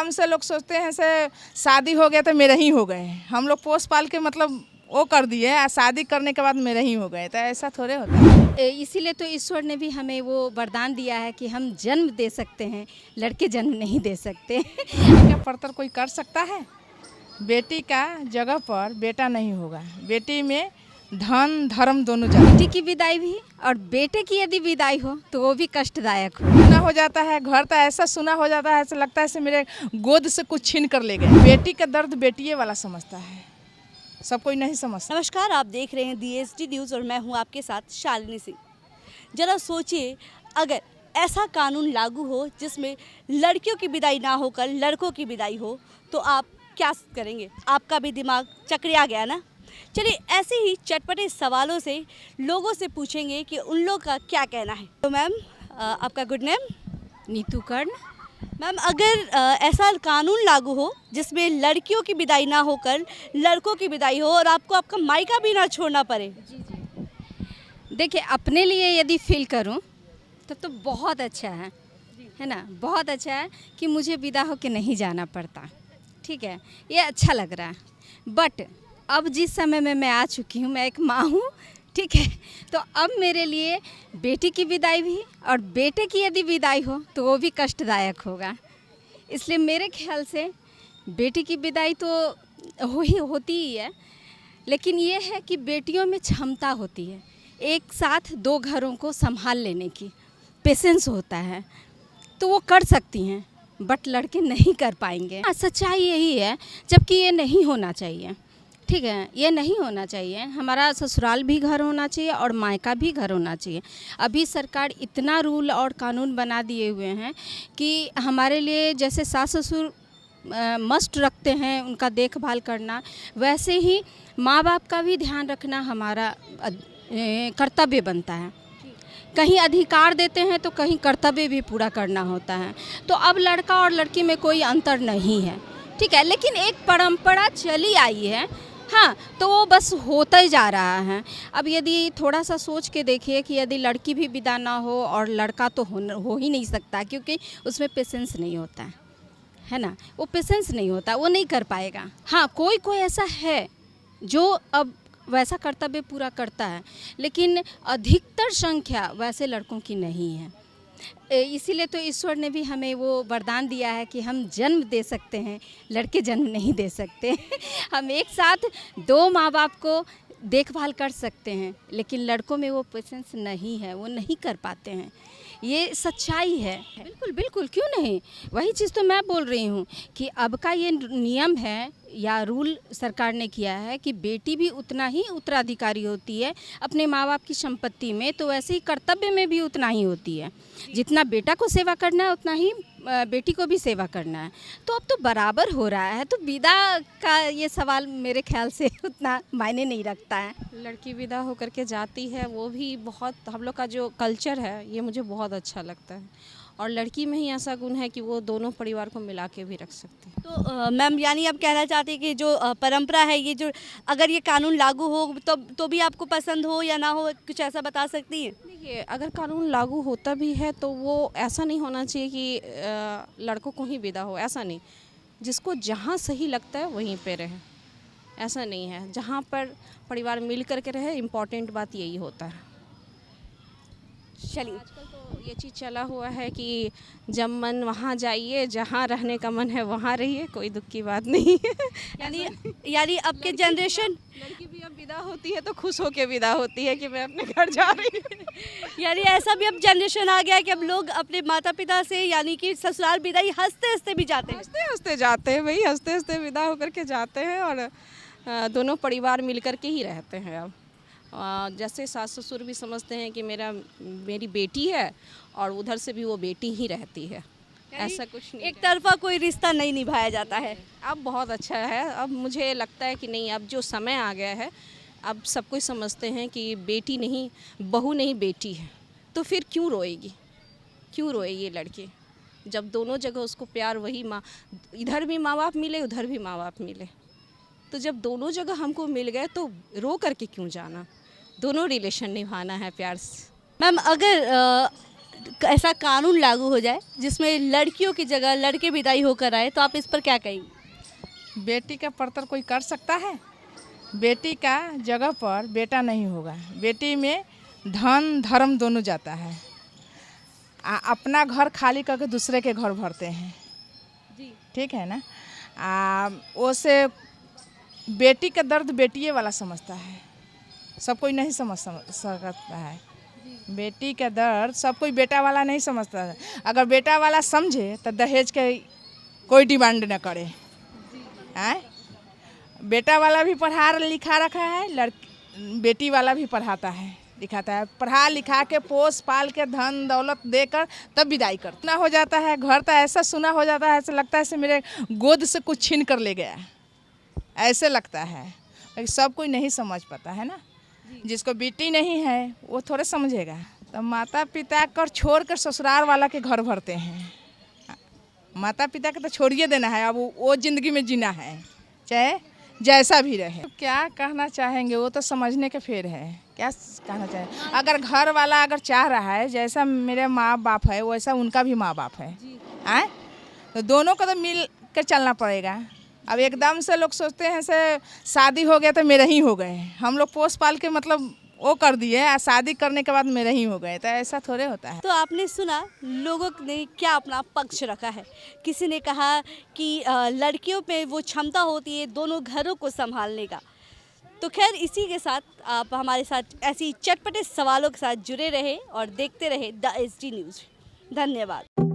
एकदम से लोग सोचते हैं से शादी हो गया तो मेरे ही हो गए, हम लोग पोस पाल के मतलब वो कर दिए, शादी करने के बाद मेरे ही हो गए, तो ऐसा थोड़े होता है। इसीलिए तो ईश्वर ने भी हमें वो वरदान दिया है कि हम जन्म दे सकते हैं, लड़के जन्म नहीं दे सकते। क्या पड़तर कोई कर सकता है? बेटी का जगह पर बेटा नहीं होगा, बेटी में धन धर्म दोनों जाए। बेटी की विदाई भी और बेटे की यदि विदाई हो तो वो भी कष्टदायक हो। सुना हो जाता है, घर तो ऐसा सुना हो जाता है, ऐसा लगता है जैसे मेरे गोद से कुछ छीन कर ले गए। बेटी का दर्द बेटिए वाला समझता है, सब कोई नहीं समझता। नमस्कार, आप देख रहे हैं DSD न्यूज़ और मैं हूं आपके साथ शालिनी सिंह। जरा सोचिए, अगर ऐसा कानून लागू हो जिसमें लड़कियों की विदाई ना होकर लड़कों की विदाई हो तो आप क्या करेंगे? आपका भी दिमाग चकरिया गया ना? चलिए ऐसे ही चटपटे सवालों से लोगों से पूछेंगे कि उन लोगों का क्या कहना है। तो मैम, आपका गुड नेम? नीतू कर्ण। मैम, अगर ऐसा कानून लागू हो जिसमें लड़कियों की विदाई ना होकर लड़कों की विदाई हो और आपको आपका मायका भी ना छोड़ना पड़े। देखिए, अपने लिए यदि फील करूं तब तो बहुत अच्छा है ना, बहुत अच्छा है कि मुझे विदा होकर नहीं जाना पड़ता। ठीक है, ये अच्छा लग रहा है। बट अब जिस समय में मैं आ चुकी हूँ, मैं एक माँ हूँ, ठीक है, तो अब मेरे लिए बेटी की विदाई भी और बेटे की यदि विदाई हो तो वो भी कष्टदायक होगा। इसलिए मेरे ख्याल से बेटी की विदाई तो होती ही है, लेकिन ये है कि बेटियों में क्षमता होती है एक साथ दो घरों को संभाल लेने की, पेशेंस होता है, तो वो कर सकती हैं, बट लड़के नहीं कर पाएंगे। सच्चाई यही है, जबकि ये नहीं होना चाहिए। ठीक है, ये नहीं होना चाहिए। हमारा ससुराल भी घर होना चाहिए और मायका भी घर होना चाहिए। अभी सरकार इतना रूल और कानून बना दिए हुए हैं कि हमारे लिए जैसे सास ससुर मस्ट रखते हैं उनका देखभाल करना, वैसे ही माँ बाप का भी ध्यान रखना हमारा कर्तव्य बनता है। कहीं अधिकार देते हैं तो कहीं कर्तव्य भी पूरा करना होता है। तो अब लड़का और लड़की में कोई अंतर नहीं है, ठीक है, लेकिन एक परंपरा चली आई है, हाँ, तो वो बस होता ही जा रहा है। अब यदि थोड़ा सा सोच के देखिए कि यदि लड़की भी विदा ना हो और लड़का तो हो ही नहीं सकता, क्योंकि उसमें पेशेंस नहीं होता है ना, वो पेशेंस नहीं होता, वो नहीं कर पाएगा। हाँ, कोई कोई ऐसा है जो अब वैसा कर्तव्य पूरा करता है, लेकिन अधिकतर संख्या वैसे लड़कों की नहीं है। इसीलिए तो ईश्वर ने भी हमें वो वरदान दिया है कि हम जन्म दे सकते हैं, लड़के जन्म नहीं दे सकते। हम एक साथ दो माँ बाप को देखभाल कर सकते हैं, लेकिन लड़कों में वो पेशेंस नहीं है, वो नहीं कर पाते हैं। ये सच्चाई है। बिल्कुल बिल्कुल, क्यों नहीं, वही चीज़ तो मैं बोल रही हूँ कि अब का ये नियम है या रूल सरकार ने किया है कि बेटी भी उतना ही उत्तराधिकारी होती है अपने माँ बाप की संपत्ति में, तो वैसे ही कर्तव्य में भी उतना ही होती है। जितना बेटा को सेवा करना है उतना ही बेटी को भी सेवा करना है। तो अब तो बराबर हो रहा है, तो विदा का ये सवाल मेरे ख्याल से उतना मायने नहीं रखता है। लड़की विदा होकर के जाती है, वो भी बहुत, हम लोग का जो कल्चर है ये मुझे बहुत अच्छा लगता है। और लड़की में ही ऐसा गुण है कि वो दोनों परिवार को मिला के भी रख सकती है। तो मैम, यानी आप कहना चाहते हैं कि जो परंपरा है, ये जो अगर ये कानून लागू हो तो भी आपको पसंद हो या ना हो, कुछ ऐसा बता सकती हैं? देखिए, अगर कानून लागू होता भी है तो वो ऐसा नहीं होना चाहिए कि लड़कों को ही विदा हो, ऐसा नहीं। जिसको जहाँ सही लगता है वहीं पे रहे, ऐसा नहीं है। जहाँ पर परिवार मिल करके रहे, इम्पॉर्टेंट बात यही होता है। चलिए, आजकल तो ये चीज़ चला हुआ है कि जब मन वहाँ जाइए, जहाँ रहने का मन है वहाँ रहिए, कोई दुख की बात नहीं है। यानी अब के जनरेशन, लड़की भी अब विदा होती है तो खुश होके विदा होती है कि मैं अपने घर जा रही हूँ। यानी ऐसा भी अब जनरेशन आ गया है कि अब लोग अपने माता पिता से यानी कि ससुराल विदाई हंसते हंसते भी जाते हैं। हंसते हंसते जाते हैं भाई, हंसते हंसते विदा होकर के जाते हैं और दोनों परिवार मिल कर के ही रहते हैं। अब जैसे सास ससुर भी समझते हैं कि मेरी बेटी है और उधर से भी वो बेटी ही रहती है, ऐसा कुछ नहीं। एक तरफा कोई रिश्ता नहीं निभाया जाता है। अब बहुत अच्छा है। अब मुझे लगता है कि नहीं, अब जो समय आ गया है, अब सब कुछ समझते हैं कि बेटी नहीं, बहू नहीं, बेटी है, तो फिर क्यों रोएगी, क्यों रोएगी लड़की, जब दोनों जगह उसको प्यार, वही माँ, इधर भी माँ बाप मिले उधर भी माँ बाप मिले, तो जब दोनों जगह हमको मिल गए तो रो करके क्यों जाना, दोनों रिलेशन निभाना है प्यार से। मैम, अगर ऐसा कानून लागू हो जाए जिसमें लड़कियों की जगह लड़के विदाई होकर आए, तो आप इस पर क्या कहेंगे? बेटी का पड़तर कोई कर सकता है? बेटी का जगह पर बेटा नहीं होगा। बेटी में धन धर्म दोनों जाता है। अपना घर खाली करके दूसरे के घर भरते हैं। जी। ठीक है ना। उसे बेटी का दर्द बेटिए वाला समझता है, सब कोई नहीं समझ सकता है। बेटी का दर्द सब कोई बेटा वाला नहीं समझता है। अगर बेटा वाला समझे तो दहेज के कोई डिमांड न करे। हैं? बेटा वाला भी पढ़ा लिखा रखा है, बेटी वाला भी पढ़ाता है दिखाता है। पढ़ा लिखा के पोस पाल के धन दौलत देकर तब विदाई करना हो जाता है। घर तो ऐसा सुना हो जाता है, ऐसा लगता है जैसे मेरे गोद से कुछ छीन कर ले गया, ऐसे लगता है। लेकिन सब कोई नहीं समझ पाता है ना। जिसको बेटी नहीं है वो थोड़े समझेगा। तो माता पिता कर छोड़ कर ससुराल वाला के घर भरते हैं। माता पिता के तो छोड़िए देना है, अब वो ज़िंदगी में जीना है, चाहे जैसा भी रहे। तो क्या कहना चाहेंगे, वो तो समझने के फेर है। क्या कहना चाहेंगे? अगर घर वाला अगर चाह रहा है जैसा मेरे माँ बाप है वैसा उनका भी माँ बाप है, आए तो दोनों को तो मिल कर चलना पड़ेगा। अब एकदम से लोग सोचते हैं से शादी हो गया तो मेरे ही हो गए, हम लोग पोस पाल के मतलब वो कर दिए, शादी करने के बाद मेरे ही हो गए, तो ऐसा थोड़े होता है। तो आपने सुना लोगों ने क्या अपना पक्ष रखा है। किसी ने कहा कि लड़कियों पे वो क्षमता होती है दोनों घरों को संभालने का। तो खैर इसी के साथ आप हमारे साथ ऐसी चटपटे सवालों के साथ जुड़े रहे और देखते रहे द एसडी न्यूज़। धन्यवाद।